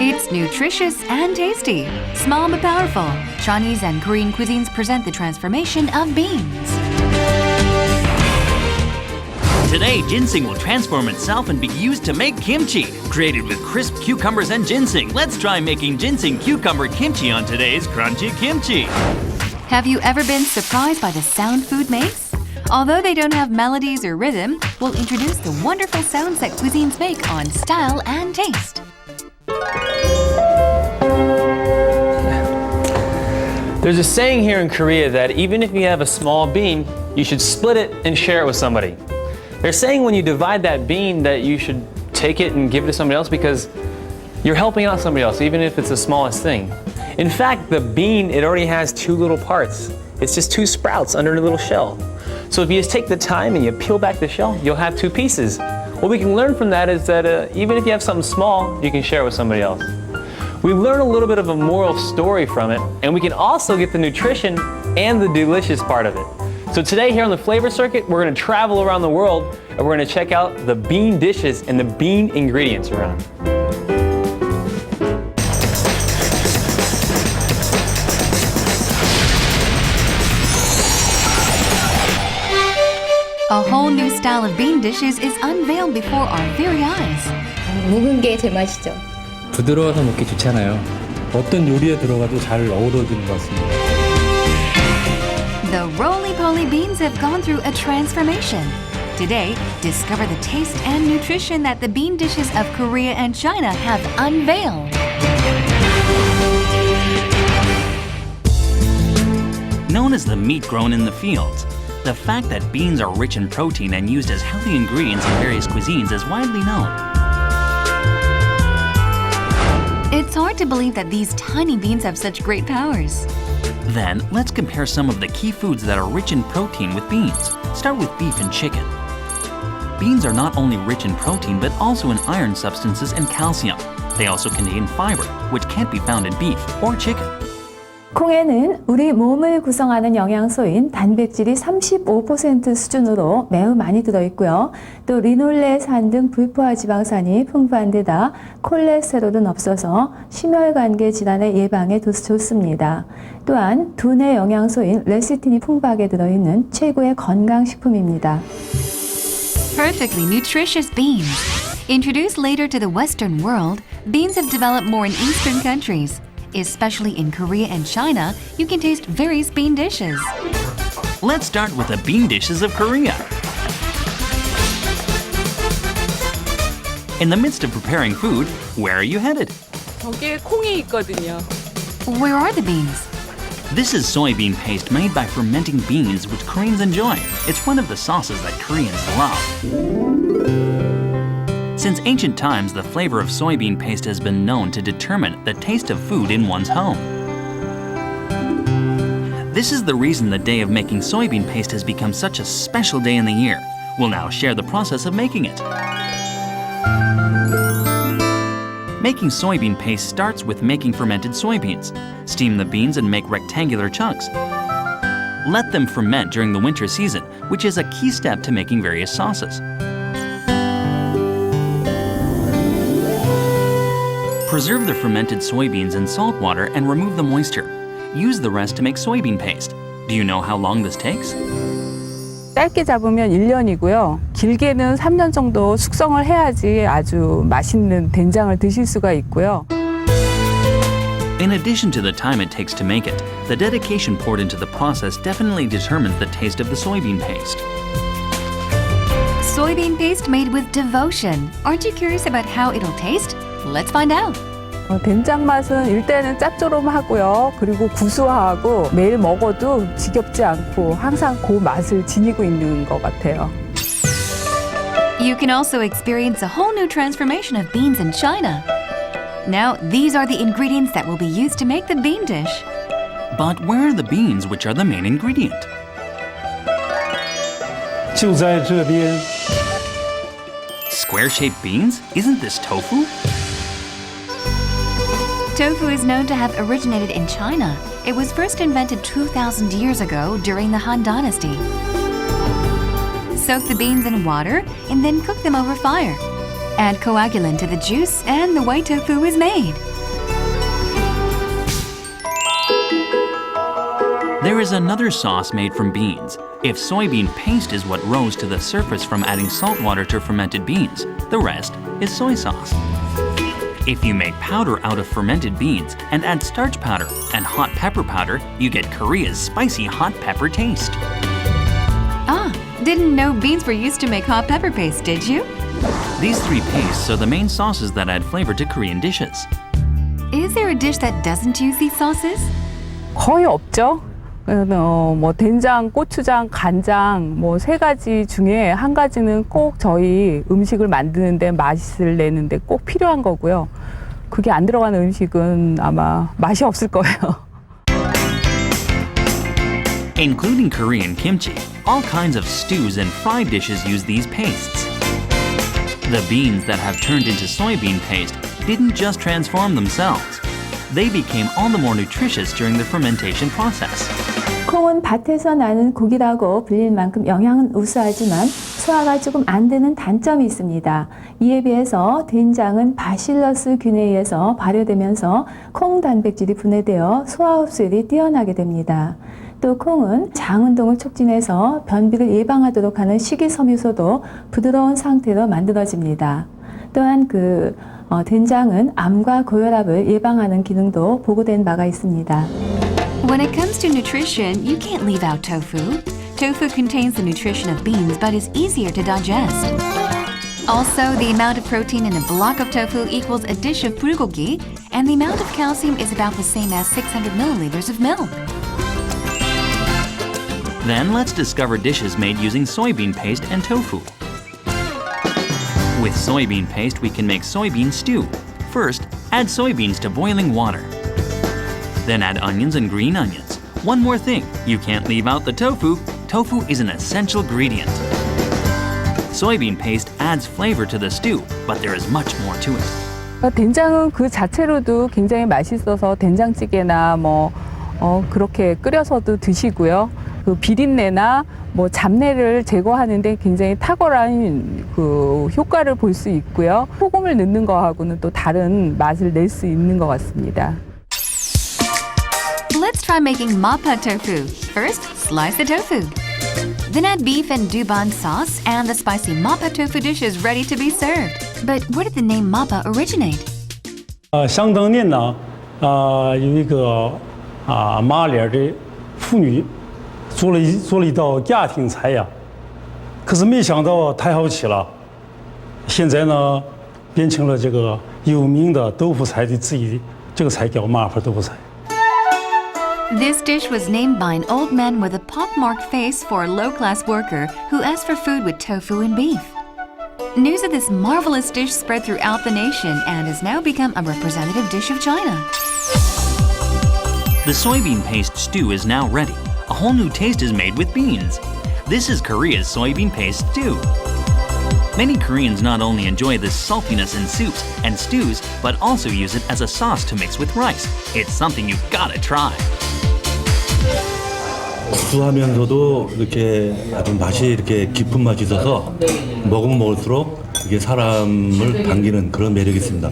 It's nutritious and tasty. Small but powerful. Chinese and Korean cuisines present the transformation of beans. Today, ginseng will transform itself and be used to make kimchi. Created with crisp cucumbers and ginseng, let's try making ginseng cucumber kimchi on today's Crunchy Kimchi. Have you ever been surprised by the sound food makes? Although they don't have melodies or rhythm, we'll introduce the wonderful sounds that cuisines make on style and taste. There's a saying here in Korea that even if you have a small bean, you should split it and share it with somebody. They're saying when you divide that bean that you should take it and give it to somebody else because you're helping out somebody else, even if it's the smallest thing. In fact, the bean, it already has two little parts. It's just two sprouts under a little shell. So if you just take the time and you peel back the shell, you'll have two pieces. What we can learn from that is that even if you have something small, you can share it with somebody else. We learn a little bit of a moral story from it, and we can also get the nutrition and the delicious part of it. So today here on the Flavor Circuit, we're going to travel around the world and we're going to check out the bean dishes and the bean ingredients around. A whole new style of bean dishes is unveiled before our very eyes. 묵은 게 제맛이죠. 부드러워서 먹기 좋잖아요. 어떤 요리에 들어가도 잘 어우러지는 것 같습니다. The roly-poly beans have gone through a transformation. Today, discover the taste and nutrition that the bean dishes of Korea and China have unveiled. Known as the meat grown in the fields, the fact that beans are rich in protein and used as healthy ingredients in various cuisines is widely known. It's hard to believe that these tiny beans have such great powers. Then, let's compare some of the key foods that are rich in protein with beans. Start with beef and chicken. Beans are not only rich in protein, but also in iron substances and calcium. They also contain fiber, which can't be found in beef or chicken. 콩에는 우리 몸을 구성하는 영양소인 단백질이 35% 수준으로 매우 많이 들어있고요. 또 리놀레산 등 불포화 지방산이 풍부한 데다 콜레스테롤은 없어서 심혈관계 질환의 예방에 좋습니다. 또한 두뇌 영양소인 레시틴이 풍부하게 들어있는 최고의 건강식품입니다. Perfectly nutritious beans. Introduced later to the Western world, beans have developed more in Eastern countries. Especially in Korea and China, you can taste various bean dishes. Let's start with the bean dishes of Korea. In the midst of preparing food, where are you headed? 저기에 콩이 있거든요. Where are the beans? This is soybean paste made by fermenting beans, which Koreans enjoy. It's one of the sauces that Koreans love. Since ancient times, the flavor of soybean paste has been known to determine the taste of food in one's home. This is the reason the day of making soybean paste has become such a special day in the year. We'll now share the process of making it. Making soybean paste starts with making fermented soybeans. Steam the beans and make rectangular chunks. Let them ferment during the winter season, which is a key step to making various sauces. Preserve the fermented soybeans in salt water and remove the moisture. Use the rest to make soybean paste. Do you know how long this takes? 짧게 잡으면 1년이고요. 길게는 3년 정도 숙성을 해야지 아주 맛있는 된장을 드실 수가 있고요. In addition to the time it takes to make it, the dedication poured into the process definitely determines the taste of the soybean paste. Soybean paste made with devotion. Aren't you curious about how it'll taste? Let's find out. 된장 맛은 일단은 짭조름하고요. 그리고 구수하고 매일 먹어도 지겹지 않고 항상 그 맛을 지니고 있는 것 같아요. You can also experience a whole new transformation of beans in China. Now, these are the ingredients that will be used to make the bean dish. But where are the beans which are the main ingredient? 就在这边。 Square-shaped beans? Isn't this tofu? Tofu is known to have originated in China. It was first invented 2,000 years ago during the Han Dynasty. Soak the beans in water and then cook them over fire. Add coagulant to the juice and the white tofu is made. There is another sauce made from beans. If soybean paste is what rose to the surface from adding salt water to fermented beans, the rest is soy sauce. If you make powder out of fermented beans and add starch powder and hot pepper powder, you get Korea's spicy hot pepper taste. Ah, didn't know beans were used to make hot pepper paste, did you? These three pastes are the main sauces that add flavor to Korean dishes. Is there a dish that doesn't use these sauces? 거의 없죠. 뭐 된장, 고추장, 간장 뭐 세 가지 중에 한 가지는 꼭 저희 음식을 만드는데 맛을 내는데 꼭 필요한 거고요. 그게 안 들어가는 음식은 아마 맛이 없을 거예요. Including Korean kimchi, all kinds of stews and fried dishes use these pastes. The beans that have turned into soybean paste didn't just transform themselves. They became all the more nutritious during the fermentation process. 콩은 밭에서 나는 고기라고 불릴 만큼 영양은 우수하지만 소화가 조금 안 되는 단점이 있습니다. 이에 비해서 된장은 바실러스균에 의해서 발효되면서 콩 단백질이 분해되어 소화 흡수율이 뛰어나게 됩니다. 또 콩은 장 운동을 촉진해서 변비를 예방하도록 하는 식이섬유소도 부드러운 상태로 만들어집니다. 또한 된장은 암과 고혈압을 예방하는 기능도 보고된 바가 있습니다. When it comes to nutrition, you can't leave out tofu. Tofu contains the nutrition of beans but is easier to digest. Also, the amount of protein in a block of tofu equals a dish of bulgogi, and the amount of calcium is about the same as 600 milliliters of milk. Then let's discover dishes made using soybean paste and tofu. With soybean paste, we can make soybean stew. First, add soybeans to boiling water. Then add onions and green onions. One more thing, you can't leave out the tofu. Tofu is an essential ingredient. Soybean paste adds flavor to the stew, but there is much more to it. 된장은 그 자체로도 굉장히 맛있어서 된장찌개나 그렇게 끓여서도 드시고요. 그 비린내나 잡내를 제거하는데 굉장히 탁월한 그 효과를 볼 수 있고요. 소금을 넣는 거하고는 또 다른 맛을 낼 수 있는 것 같습니다. Let's try making mappa tofu. First, slice the tofu. Then add beef and duban sauce, and the spicy mappa tofu dish is ready to be served. But where did the name mappa originate? 香当年呢，有一个马脸的妇女做了一道家庭菜呀，可是没想到太好吃了，现在呢变成了这个有名的豆腐菜的之一，这个菜叫麻婆豆腐菜。 This dish was named by an old man with a pockmarked face for a low-class worker who asked for food with tofu and beef. News of this marvelous dish spread throughout the nation and has now become a representative dish of China. The soybean paste stew is now ready. A whole new taste is made with beans. This is Korea's soybean paste stew. Many Koreans not only enjoy this saltiness in soups and stews, but also use it as a sauce to mix with rice. It's something you've gotta try. 구수하면서도 이렇게 아주 맛이 이렇게 깊은 맛이 있어서 먹으면 먹을수록 이게 사람을 반기는 그런 매력이 있습니다.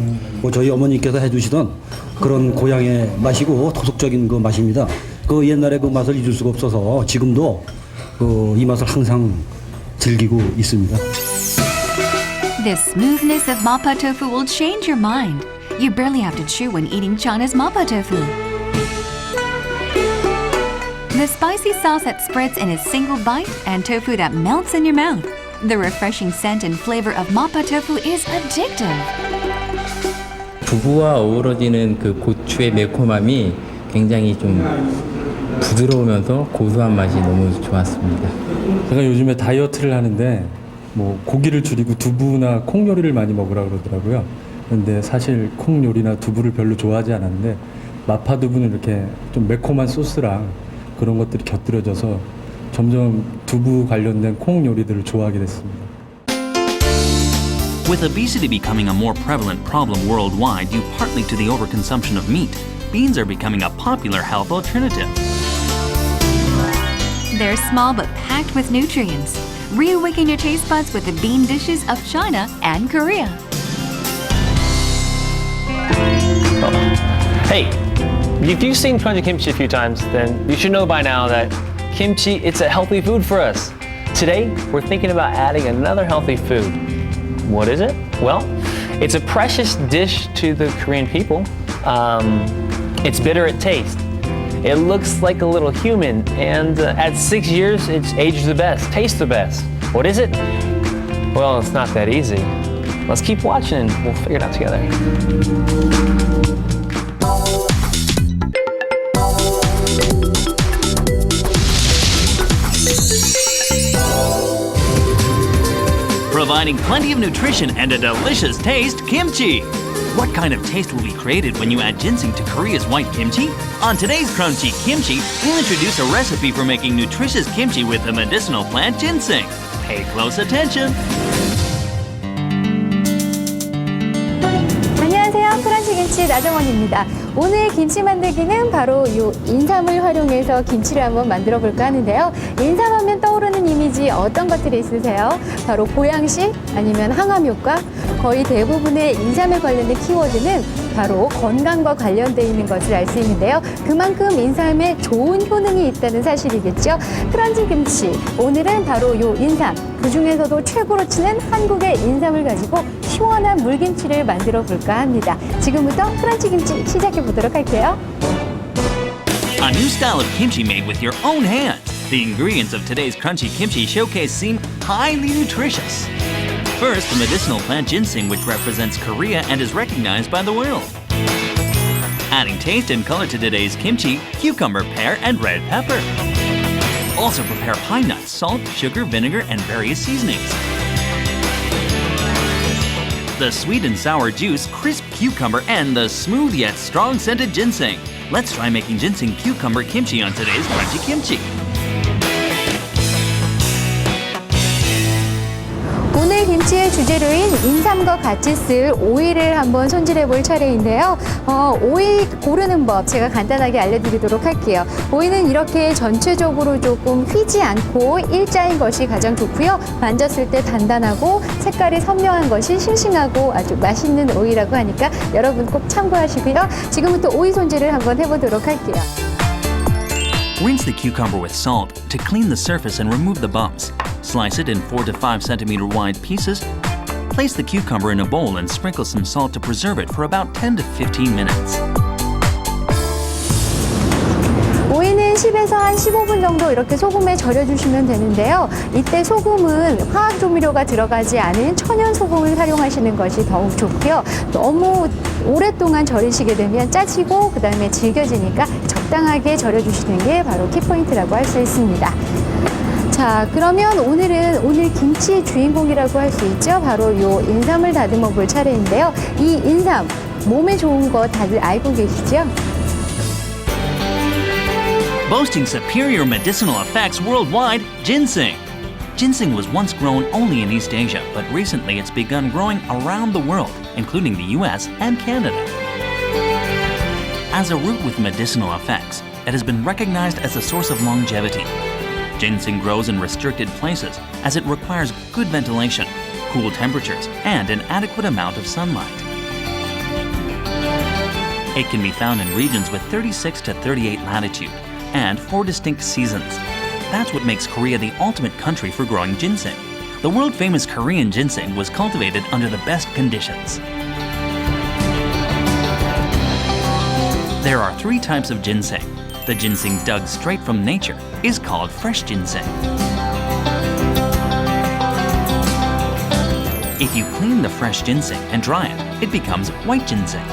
저희 어머니께서 해주시던 그런 고향의 맛이고 토속적인 그 맛입니다. 그 옛날에 그 맛을 잊을 수가 없어서 지금도 이 맛을 항상 즐기고 있습니다. The smoothness of mappa tofu will change your mind. You barely have to chew when eating China's mappa tofu. The spicy sauce that spreads in a single bite and tofu that melts in your mouth. The refreshing scent and flavor of mappa tofu is addictive. 두부와 어우러지는 그 고추의 매콤함이 굉장히 좀 부드러우면서 고소한 맛이 너무 좋았습니다. 제가 요즘에 다이어트를 하는데 고기를 줄이고 두부나 콩 요리를 많이 먹으라 그러더라고요. 그런데 사실 콩 요리나 두부를 별로 좋아하지 않았는데 마파두부는 이렇게 좀 매콤한 소스랑 그런 것들이 곁들여져서 점점 두부 관련된 콩 요리들을 좋아하게 됐습니다. With obesity becoming a more prevalent problem worldwide due partly to the overconsumption of meat, beans are becoming a popular health alternative. They're small but packed with nutrients. Reawaken your taste buds with the bean dishes of China and Korea. Hey, if you've seen Crunchy Kimchi a few times, then you should know by now that kimchi, it's a healthy food for us. Today, we're thinking about adding another healthy food. What is it? Well, it's a precious dish to the Korean people. It's bitter at taste. It looks like a little human, and at 6 years, it's aged the best, tastes the best. What is it? Well, it's not that easy. Let's keep watching and we'll figure it out together. Providing plenty of nutrition and a delicious taste, kimchi. What kind of taste will be created when you add ginseng to Korea's white kimchi? On today's Crunchy Kimchi, we'll introduce a recipe for making nutritious kimchi with the medicinal plant ginseng. Pay close attention. 안녕하세요. 크런치 김치 나정원입니다. 오늘 김치 만들기는 바로 요 인삼을 활용해서 김치를 한번 만들어 볼까 하는데요. 인삼하면 떠오르는 이미지 어떤 것들이 있으세요? 바로 보양식 아니면 항암 효과? 거의 대부분의 인삼에 관련된 키워드는 바로 건강과 관련되어 있는 것을 알 수 있는데요. 그만큼 인삼에 좋은 효능이 있다는 사실이겠죠. 크런치 김치, 오늘은 바로 요 인삼, 그 중에서도 최고로 치는 한국의 인삼을 가지고 시원한 물김치를 만들어 볼까 합니다. 지금부터 크런치 김치 시작해 보도록 할게요. A new style of kimchi made with your own hands. The ingredients of today's Crunchy Kimchi showcase seem highly nutritious. First, the medicinal plant ginseng, which represents Korea and is recognized by the world. Adding taste and color to today's kimchi, cucumber, pear, and red pepper. Also prepare pine nuts, salt, sugar, vinegar, and various seasonings. The sweet and sour juice, crisp cucumber, and the smooth yet strong scented ginseng. Let's try making ginseng cucumber kimchi on today's Crunchy Kimchi. 오늘 김치의 주재료인 인삼과 같이 쓸 오이를 한번 손질해 볼 차례인데요. 오이 고르는 법 제가 간단하게 알려드리도록 할게요. 오이는 이렇게 전체적으로 조금 휘지 않고 일자인 것이 가장 좋고요. 만졌을 때 단단하고 색깔이 선명한 것이 싱싱하고 아주 맛있는 오이라고 하니까 여러분 꼭 참고하시고요. 지금부터 오이 손질을 한번 해보도록 할게요. Rinse the cucumber with salt to clean the surface and remove the bumps. Slice it in 4 to 5 centimeter wide pieces. Place the cucumber in a bowl and sprinkle some salt to preserve it for about 10 to 15 minutes. 오이는 10에서 한 15분 정도 이렇게 소금에 절여주시면 되는데요. 이때 소금은 화학 조미료가 들어가지 않은 천연 소금을 활용하시는 것이 더욱 좋고요. 너무 오랫동안 절이시게 되면 짜지고 그 다음에 질겨지니까 적당하게 절여주시는 게 바로 키포인트라고 할 수 있습니다. 자, 그러면 오늘 김치의 주인공이라고 할 수 있죠. 바로 요 인삼을 다듬어 볼 차례인데요. 이 인삼, 몸에 좋은 거 다들 알고 계시죠? Boasting superior medicinal effects worldwide, ginseng. Ginseng was once grown only in East Asia, but recently it's begun growing around the world, including the US and Canada. As a root with medicinal effects, it has been recognized as a source of longevity. Ginseng grows in restricted places as it requires good ventilation, cool temperatures, and an adequate amount of sunlight. It can be found in regions with 36 to 38 latitude and 4 distinct seasons. That's what makes Korea the ultimate country for growing ginseng. The world-famous Korean ginseng was cultivated under the best conditions. There are 3 types of ginseng. The ginseng dug straight from nature is called fresh ginseng. If you clean the fresh ginseng and dry it, it becomes white ginseng.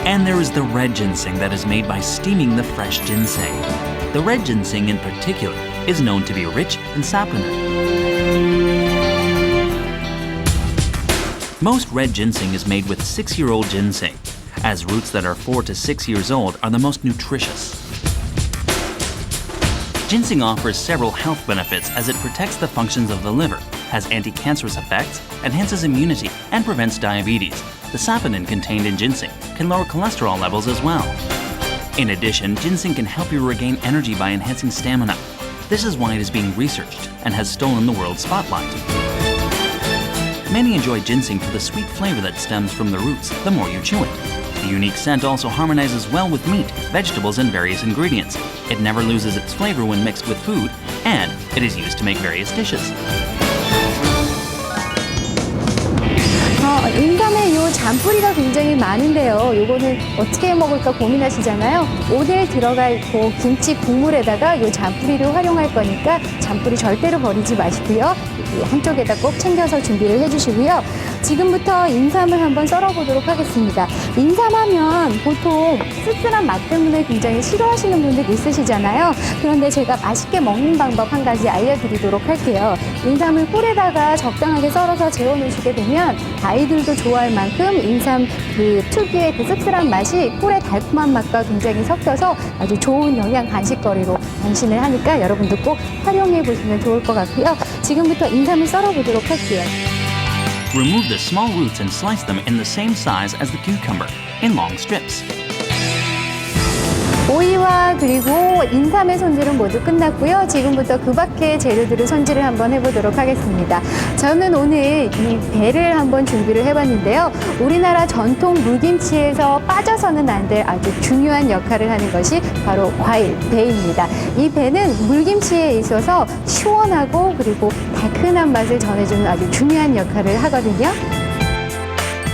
And there is the red ginseng that is made by steaming the fresh ginseng. The red ginseng in particular is known to be rich in saponin. Most red ginseng is made with 6-year-old ginseng, as roots that are 4 to 6 years old are the most nutritious. Ginseng offers several health benefits as it protects the functions of the liver, has anti-cancerous effects, enhances immunity, and prevents diabetes. The saponin contained in ginseng can lower cholesterol levels as well. In addition, ginseng can help you regain energy by enhancing stamina. This is why it is being researched and has stolen the world's spotlight. Many enjoy ginseng for the sweet flavor that stems from the roots the more you chew it. The unique scent also harmonizes well with meat, vegetables, and various ingredients. It never loses its flavor when mixed with food, and it is used to make various dishes. 인삼에 이 잔뿌리가 굉장히 많은데요. 이거는 어떻게 먹을까 고민하시잖아요. 오늘 들어갈 그 김치 국물에다가 이 잔뿌리를 활용할 거니까 잔뿌리 절대로 버리지 마시고요. 한쪽에다 꼭 챙겨서 준비를 해주시고요. 지금부터 인삼을 한번 썰어보도록 하겠습니다. 인삼하면 보통 씁쓸한 맛 때문에 굉장히 싫어하시는 분들 있으시잖아요. 그런데 제가 맛있게 먹는 방법 한 가지 알려드리도록 할게요. 인삼을 꿀에다가 적당하게 썰어서 재워놓으시게 되면 아이들도 좋아할 만큼 인삼 그 특유의 그 씁쓸한 맛이 꿀의 달콤한 맛과 굉장히 섞여서 아주 좋은 영양 간식거리로 변신을 하니까 여러분도 꼭 활용해 보시면 좋을 것 같고요. 지금부터 인삼을 썰어보도록 할게요. Remove the small roots and slice them in the same size as the cucumber, in long strips. 오이와 그리고 인삼의 손질은 모두 끝났고요. 지금부터 그 밖의 재료들을 손질을 한번 해보도록 하겠습니다. 저는 오늘 이 배를 한번 준비를 해봤는데요. 우리나라 전통 물김치에서 빠져서는 안 될 아주 중요한 역할을 하는 것이 바로 과일, 배입니다. 이 배는 물김치에 있어서 시원하고 그리고 달큰한 맛을 전해주는 아주 중요한 역할을 하거든요.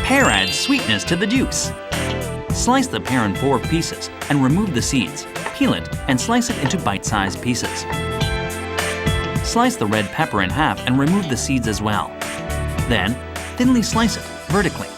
Pear adds sweetness to the juice. Slice the pear in 4 pieces and remove the seeds. Peel it and slice it into bite-sized pieces. Slice the red pepper in half and remove the seeds as well. Then, thinly slice it vertically.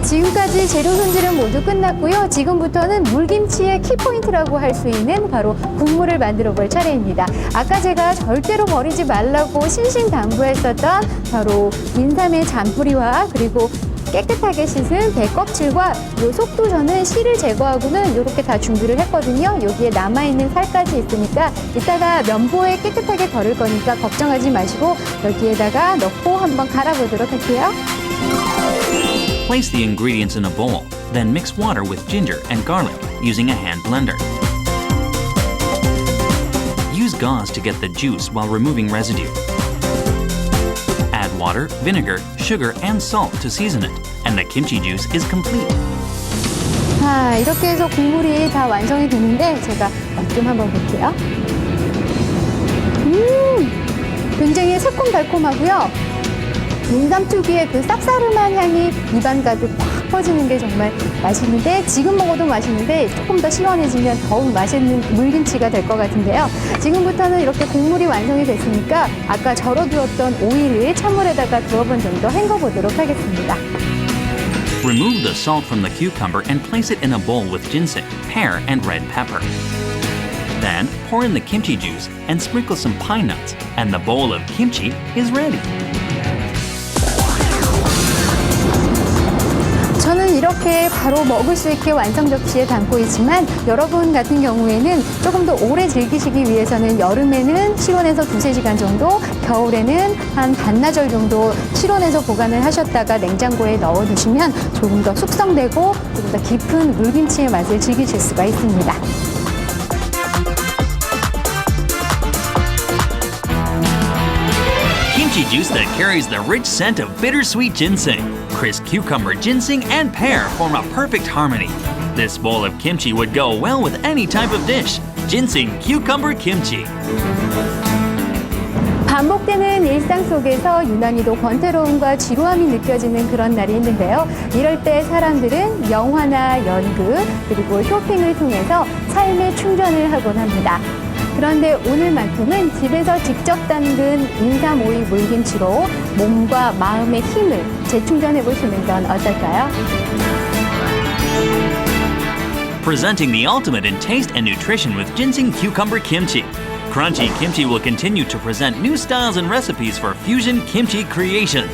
지금까지 재료 손질은 모두 끝났고요. 지금부터는 물김치의 키포인트라고 할 수 있는 바로 국물을 만들어 볼 차례입니다. 아까 제가 절대로 버리지 말라고 신신당부했었던 바로 인삼의 잔뿌리와 그리고 깨끗하게 씻은 배 껍질과 요 속도 저는 씨를 제거하고는 이렇게 다 준비를 했거든요. 여기에 남아있는 살까지 있으니까 이따가 면보에 깨끗하게 걸을 거니까 걱정하지 마시고 여기에다가 넣고 한번 갈아보도록 할게요. Place the ingredients in a bowl, then mix water with ginger and garlic using a hand blender. Use gauze to get the juice while removing residue. Add water, vinegar, sugar, and salt to season it, and the kimchi juice is complete. 자, 이렇게 해서 국물이 다 완성이 됐는데 제가 맛 좀 한번 볼게요. 굉장히 새콤달콤하고요. 인삼 특유의 그 쌉싸름한 향이 입안 가득 팍 퍼지는 게 정말 맛있는데 지금 먹어도 맛있는데 조금 더 시원해지면 더욱 맛있는 물김치가 될 것 같은데요. 지금부터는 이렇게 국물이 완성이 됐으니까 아까 절어두었던 오이를 찬물에다가 두어 번 정도 헹궈보도록 하겠습니다. Remove the salt from the cucumber and place it in a bowl with ginseng, pear, and red pepper. Then pour in the kimchi juice and sprinkle some pine nuts, and the bowl of kimchi is ready. 저는 이렇게 바로 먹을 수 있게 완성 접시에 담고 있지만 여러분 같은 경우에는 조금 더 오래 즐기시기 위해서는 여름에는 실온에서 2-3시간 정도, 겨울에는 한 반나절 정도 실온에서 보관을 하셨다가 냉장고에 넣어두시면 조금 더 숙성되고 조금 더 깊은 물김치의 맛을 즐기실 수가 있습니다. Kimchi juice that carries the rich scent of bittersweet ginseng. Crisp cucumber, ginseng, and pear form a perfect harmony. This bowl of kimchi would go well with any type of dish. Ginseng Cucumber Kimchi. 반복되는 일상 속에서 유난히도 권태로움과 지루함이 느껴지는 그런 날이 있는데요. 이럴 때 사람들은 영화나 연극 그리고 쇼핑을 통해서 삶의 충전을 하곤 합니다. 그런데 오늘만큼은 집에서 직접 담근 인삼오이 물김치로 몸과 마음의 힘을 재충전해 보시는 건 어떨까요? Presenting the ultimate in taste and nutrition with Ginseng Cucumber Kimchi. Crunchy Kimchi will continue to present new styles and recipes for fusion kimchi creations.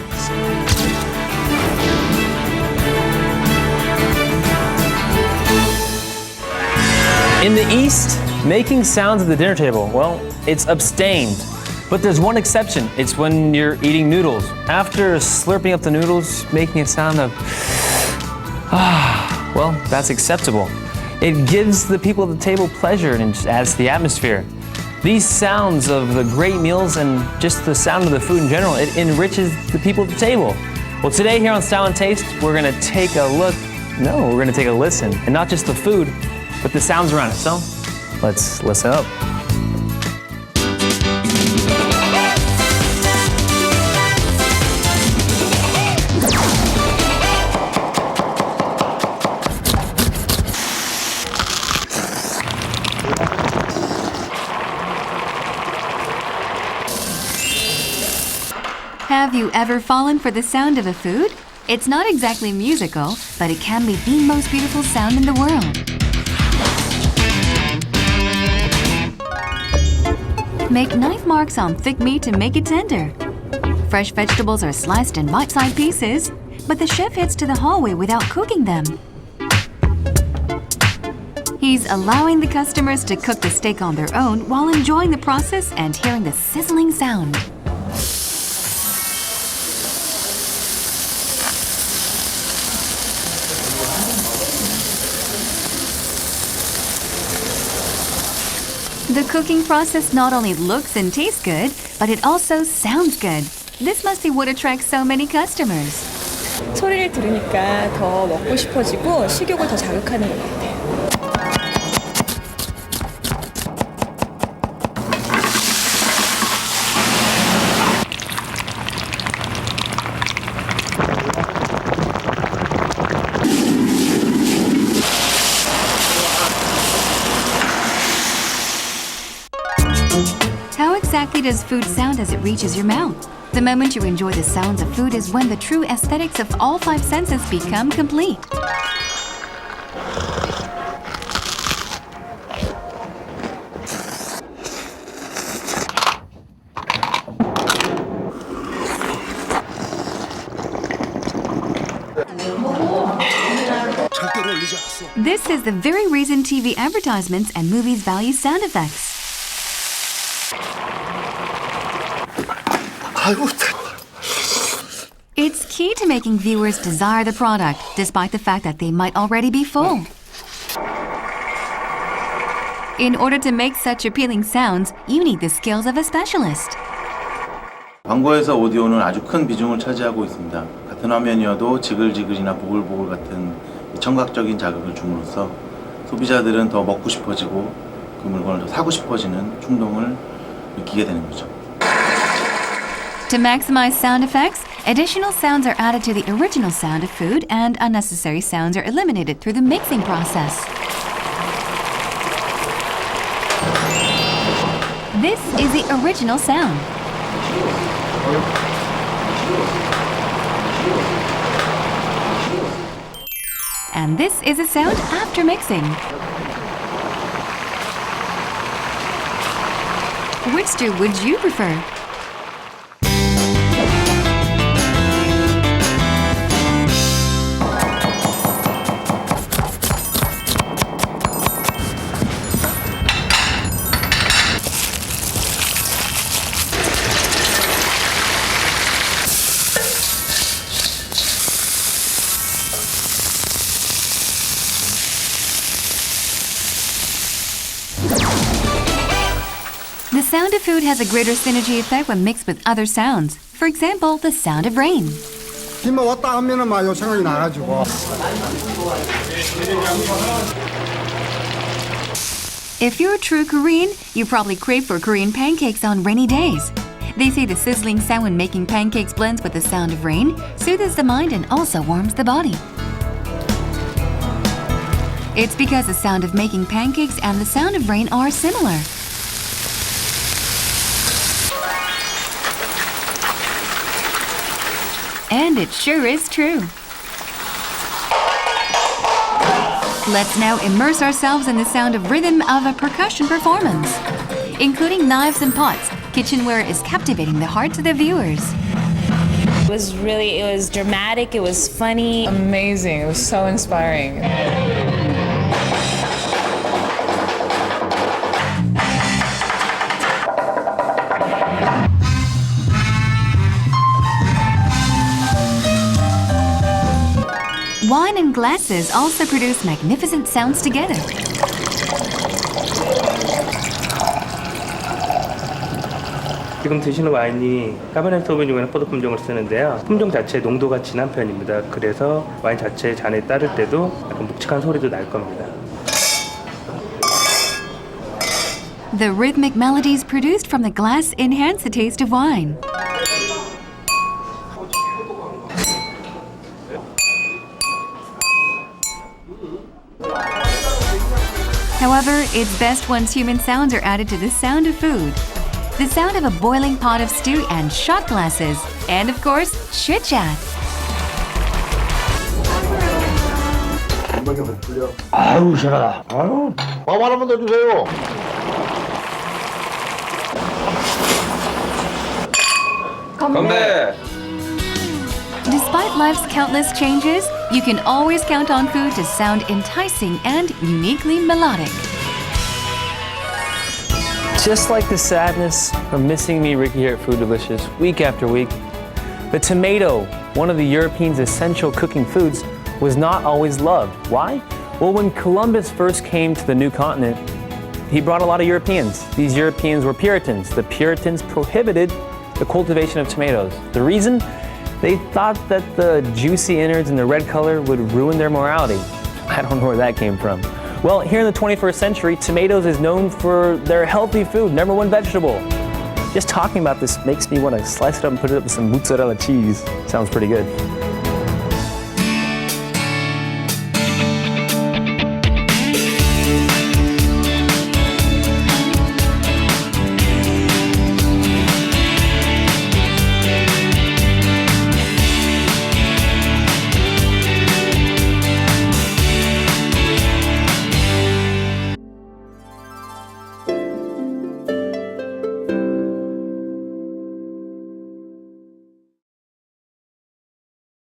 In the East, Making sounds at the dinner table, well, it's abstained. But there's one exception. It's when you're eating noodles. After slurping up the noodles, making a sound of well, that's acceptable. It gives the people at the table pleasure and it adds to the atmosphere. These sounds of the great meals and just the sound of the food in general, it enriches the people at the table. Well, today here on Style and Taste, we're gonna take a look, no, we're gonna take a listen, and not just the food, but the sounds around it. So, let's listen up. Have you ever fallen for the sound of a food? It's not exactly musical, but it can be the most beautiful sound in the world. Make knife marks on thick meat to make it tender. Fresh vegetables are sliced in bite-sized pieces, but the chef heads to the hallway without cooking them. He's allowing the customers to cook the steak on their own while enjoying the process and hearing the sizzling sound. The cooking process not only looks and tastes good, but it also sounds good. This must be what attracts so many customers. 소리를 들으니까 더 먹고 싶어지고 식욕을 더 자극하는 것 같아요. How exactly does food sound as it reaches your mouth? The moment you enjoy the sounds of food is when the true aesthetics of all five senses become complete. This is the very reason TV advertisements and movies value sound effects. It's key to making viewers desire the product, despite the fact that they might already be full. In order to make such appealing sounds, you need the skills of a specialist. 광고에서 오디오는 아주 큰 비중을 차지하고 있습니다. 같은 화면이어도 지글지글이나 보글보글 같은 청각적인 자극을 줌으로써 소비자들은 더 먹고 싶어지고 그 물건을 더 사고 싶어지는 충동을 느끼게 되는 거죠. To maximize sound effects, additional sounds are added to the original sound of food and unnecessary sounds are eliminated through the mixing process. This is the original sound. And this is a sound after mixing. Which stew would you prefer? The sound of food has a greater synergy effect when mixed with other sounds. For example, the sound of rain. 비만 왔다 하면은 막 요 생각이 나가지고. If you're a true Korean, you probably crave for Korean pancakes on rainy days. They say the sizzling sound when making pancakes blends with the sound of rain, soothes the mind and also warms the body. It's because the sound of making pancakes and the sound of rain are similar. And it sure is true. Let's now immerse ourselves in the sound of rhythm of a percussion performance. Including knives and pots, kitchenware is captivating the hearts of the viewers. It was dramatic, it was funny. Amazing, it was so inspiring. wine glasses also produce magnificent sounds together. 지금 드시는 와인이 카베르네 소비뇽이라는 포도 품종을 쓰는데요. 품종 자체의 농도가 진한 편입니다. 그래서 와인 자체의 잔에 따를 때도 약간 묵직한 소리도 날 겁니다. The rhythmic melodies produced from the glass enhance the taste of wine. However, it's best once human sounds are added to the sound of food. The sound of a boiling pot of stew and shot glasses. And of course, chit-chat. 아유 시원하다. 아유 밥 하나만 더 주세요. 건배! Despite life's countless changes, you can always count on food to sound enticing and uniquely melodic. Just like the sadness of missing me, Ricky, here at Foodelicious, week after week, the tomato, one of the Europeans' essential cooking foods, was not always loved. Why? Well, when Columbus first came to the new continent, he brought a lot of Europeans. These Europeans were Puritans. The Puritans prohibited the cultivation of tomatoes. The reason? They thought that the juicy innards and the red color would ruin their morality. I don't know where that came from. Well, here in the 21st century, tomatoes is known for their healthy food, #1 vegetable. Just talking about this makes me want to slice it up and put it up with some mozzarella cheese. Sounds pretty good.